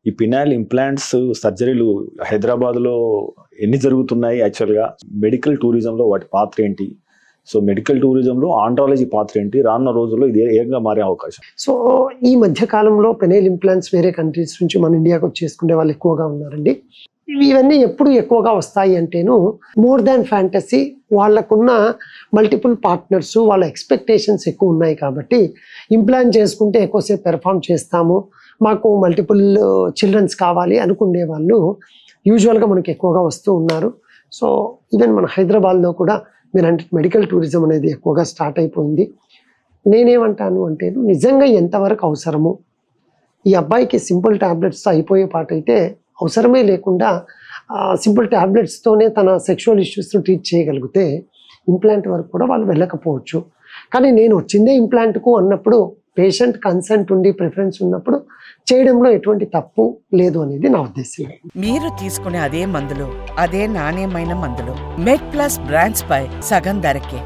ఈ penile implants సర్జరీలు హైదరాబాద్లో ఎన్ని జరుగుతున్నాయి? యాక్చువల్గా మెడికల్ టూరిజంలో వాటి పాత్ర ఏంటి? సో మెడికల్ టూరిజంలో ఆండ్రాలజీ పాత్ర ఏంటి? రానున్న రోజుల్లో ఇది ఏకంగా మారే అవకాశం. సో ఈ మధ్య కాలంలో పెనైల్ ఇంప్లాంట్స్ వేరే కంట్రీస్ నుంచి మన ఇండియాకి వచ్చేసుకునే వాళ్ళు ఎక్కువగా ఉన్నారండి. ఇవన్నీ ఎప్పుడు ఎక్కువగా వస్తాయి అంటేను మోర్ దాన్ ఫ్యాంటసీ, వాళ్ళకున్న మల్టిపుల్ పార్ట్నర్స్, వాళ్ళ ఎక్స్పెక్టేషన్స్ ఎక్కువ ఉన్నాయి కాబట్టి ఇంప్లాంట్ చేసుకుంటే ఎక్కువసేపు పెర్ఫామ్ చేస్తాము, మాకు మల్టిపుల్ చిల్డ్రన్స్ కావాలి అనుకునే వాళ్ళు యూజువల్గా మనకి ఎక్కువగా వస్తూ ఉన్నారు. సో ఈవెన్ మన హైదరాబాద్లో కూడా మీరు అంటే మెడికల్ టూరిజం అనేది ఎక్కువగా స్టార్ట్ అయిపోయింది. నేనేమంటాను అంటే నిజంగా ఎంతవరకు అవసరము, ఈ అబ్బాయికి సింపుల్ ట్యాబ్లెట్స్తో అయిపోయే పాట అయితే అవసరమే లేకుండా సింపుల్ ట్యాబ్లెట్స్తోనే తన సెక్షువల్ ఇష్యూస్ను ట్రీట్ చేయగలిగితే ఇంప్లాంట్ వరకు కూడా వాళ్ళు వెళ్ళకపోవచ్చు. కానీ నేను వచ్చిందే ఇంప్లాంట్కు అన్నప్పుడు పేషెంట్ కన్సెంట్ ఉండి ప్రిఫరెన్స్ ఉన్నప్పుడు చేయడంలో ఎటువంటి తప్పు లేదు అనేది నా ఉద్దేశం. మీరు తీసుకునే అదే మందులు, అదే నాణ్యమైన మందులు మెడ్ ప్లస్ బ్రాండ్స్ పై సగం ధరకే.